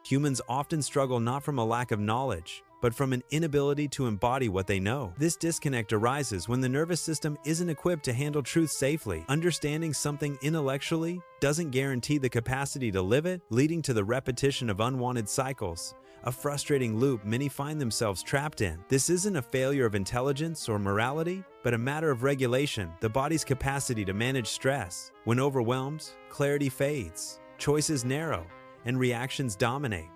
Humans often struggle not from a lack of knowledge, but from an inability to embody what they know. This disconnect arises when the nervous system isn't equipped to handle truth safely. Understanding something intellectually doesn't guarantee the capacity to live it, leading to the repetition of unwanted cycles, a frustrating loop many find themselves trapped in. This isn't a failure of intelligence or morality, but a matter of regulation, the body's capacity to manage stress. When overwhelmed, clarity fades, choices narrow, and reactions dominate,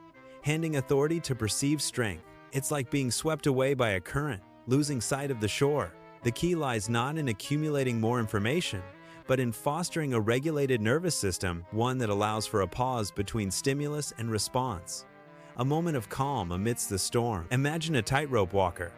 handing authority to perceived strength. It's like being swept away by a current, losing sight of the shore. The key lies not in accumulating more information, but in fostering a regulated nervous system, one that allows for a pause between stimulus and response. A moment of calm amidst the storm. Imagine a tightrope walker.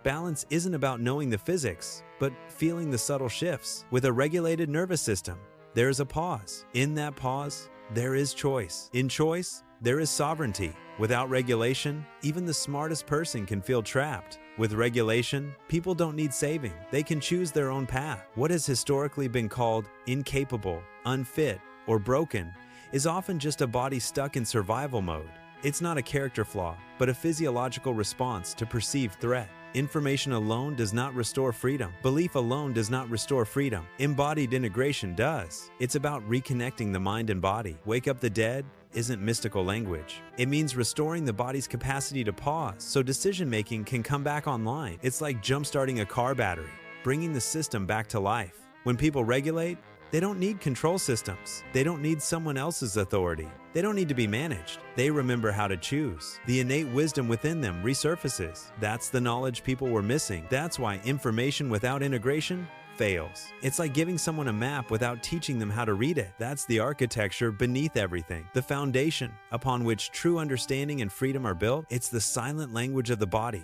Balance isn't about knowing the physics, but feeling the subtle shifts. With a regulated nervous system, there is a pause. In that pause, there is choice. In choice, there is sovereignty. Without regulation, even the smartest person can feel trapped. With regulation, people don't need saving. They can choose their own path. What has historically been called incapable, unfit, or broken is often just a body stuck in survival mode. It's not a character flaw, but a physiological response to perceived threat. Information alone does not restore freedom. Belief alone does not restore freedom. Embodied integration does. It's about reconnecting the mind and body. Wake up the dead isn't mystical language. It means restoring the body's capacity to pause so decision-making can come back online. It's like jump-starting a car battery, bringing the system back to life. When people regulate, they don't need control systems. They don't need someone else's authority. They don't need to be managed. They remember how to choose. The innate wisdom within them resurfaces. That's the knowledge people were missing. That's why information without integration fails. It's like giving someone a map without teaching them how to read it. That's the architecture beneath everything. The foundation upon which true understanding and freedom are built. It's the silent language of the body,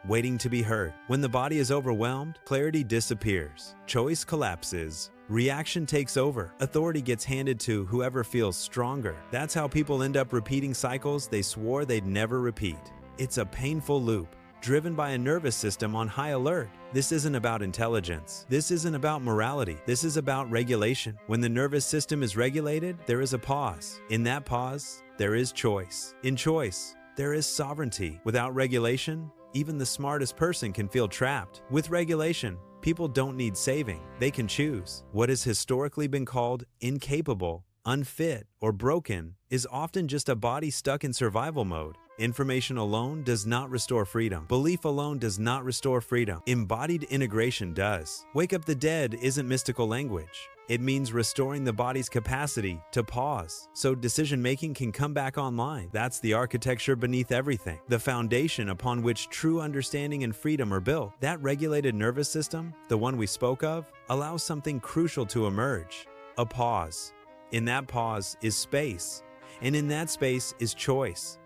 waiting to be heard. When the body is overwhelmed, clarity disappears. Choice collapses. Reaction takes over. Authority gets handed to whoever feels stronger. That's how people end up repeating cycles they swore they'd never repeat. It's a painful loop, driven by a nervous system on high alert. This isn't about intelligence. This isn't about morality. This is about regulation. When the nervous system is regulated, there is a pause. In that pause, there is choice. In choice, there is sovereignty. Without regulation, even the smartest person can feel trapped. With regulation, people don't need saving. They can choose. What has historically been called incapable, unfit, or broken is often just a body stuck in survival mode. Information alone does not restore freedom. Belief alone does not restore freedom. Embodied integration does. Wake up the dead isn't mystical language. It means restoring the body's capacity to pause so decision-making can come back online. That's the architecture beneath everything, the foundation upon which true understanding and freedom are built. That regulated nervous system, the one we spoke of, allows something crucial to emerge: a pause. In that pause is space, and in that space is choice,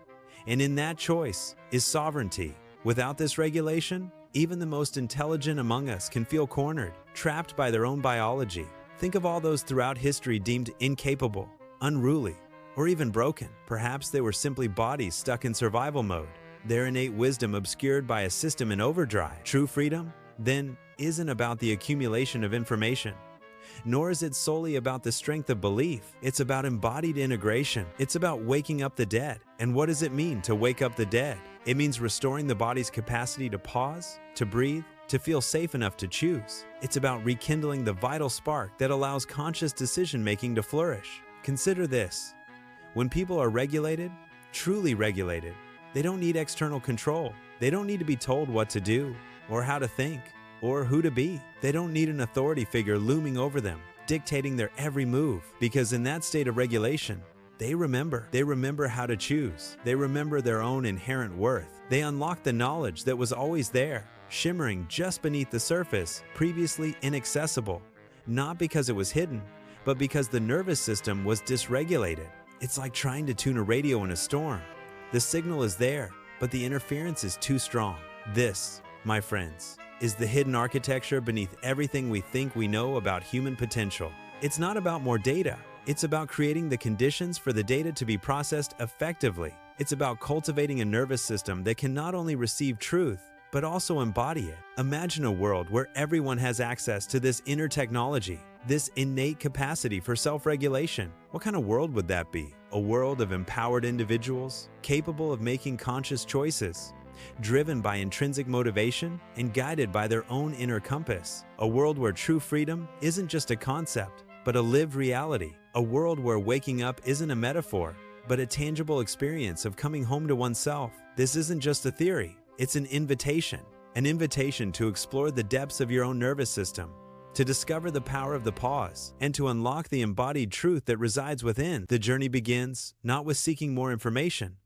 and in that choice is sovereignty. Without this regulation, even the most intelligent among us can feel cornered, trapped by their own biology. Think of all those throughout history deemed incapable, unruly, or even broken. Perhaps they were simply bodies stuck in survival mode, their innate wisdom obscured by a system in overdrive. True freedom, then, isn't about the accumulation of information, nor is it solely about the strength of belief. It's about embodied integration. It's about waking up the dead. And what does it mean to wake up the dead? It means restoring the body's capacity to pause, to breathe, to feel safe enough to choose. It's about rekindling the vital spark that allows conscious decision-making to flourish. Consider this: when people are regulated, truly regulated, they don't need external control. They don't need to be told what to do, or how to think, or who to be. They don't need an authority figure looming over them, dictating their every move, because in that state of regulation, they remember how to choose. They remember their own inherent worth. They unlock the knowledge that was always there, shimmering just beneath the surface, previously inaccessible, not because it was hidden, but because the nervous system was dysregulated. It's like trying to tune a radio in a storm. The signal is there, but the interference is too strong. This, my friends, is the hidden architecture beneath everything we think we know about human potential. It's not about more data. It's about creating the conditions for the data to be processed effectively. It's about cultivating a nervous system that can not only receive truth, but also embody it. Imagine a world where everyone has access to this inner technology, this innate capacity for self-regulation. What kind of world would that be? a world of empowered individuals capable of making conscious choices, driven by intrinsic motivation and guided by their own inner compass. A world where true freedom isn't just a concept, but a lived reality. A world where waking up isn't a metaphor, but a tangible experience of coming home to oneself. This isn't just a theory, it's an invitation to explore the depths of your own nervous system, to discover the power of the pause, and to unlock the embodied truth that resides within. The journey begins not with seeking more information,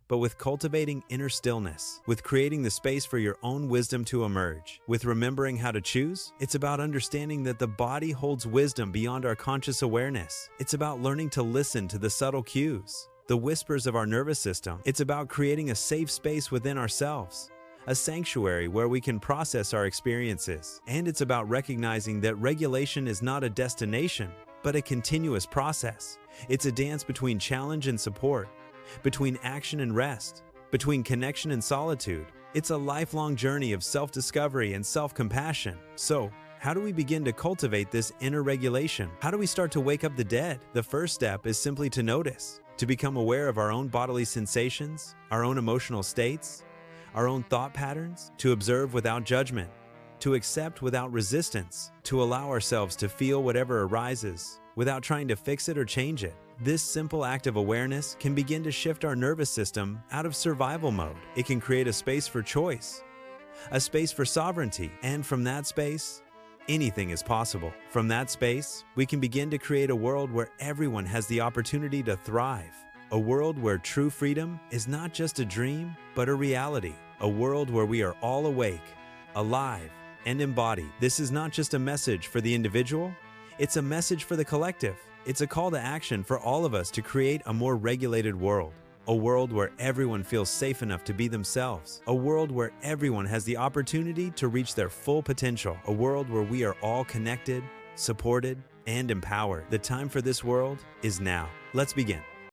but with cultivating inner stillness, with creating the space for your own wisdom to emerge, with remembering how to choose. It's about understanding that the body holds wisdom beyond our conscious awareness. It's about learning to listen to the subtle cues, the whispers of our nervous system. It's about creating a safe space within ourselves, a sanctuary where we can process our experiences. And it's about recognizing that regulation is not a destination, but a continuous process. It's a dance between challenge and support, between action and rest, between connection and solitude. It's a lifelong journey of self-discovery and self-compassion. So, how do we begin to cultivate this inner regulation? How do we start to wake up the dead? The first step is simply to notice, to become aware of our own bodily sensations, our own emotional states, our own thought patterns, to observe without judgment, to accept without resistance, to allow ourselves to feel whatever arises without trying to fix it or change it. This simple act of awareness can begin to shift our nervous system out of survival mode. It can create a space for choice, a space for sovereignty, and from that space, anything is possible. From that space, we can begin to create a world where everyone has the opportunity to thrive. A world where true freedom is not just a dream, but a reality. A world where we are all awake, alive, and embodied. This is not just a message for the individual, it's a message for the collective. It's a call to action for all of us to create a more regulated world. A world where everyone feels safe enough to be themselves. A world where everyone has the opportunity to reach their full potential. A world where we are all connected, supported, and empowered. The time for this world is now. Let's begin.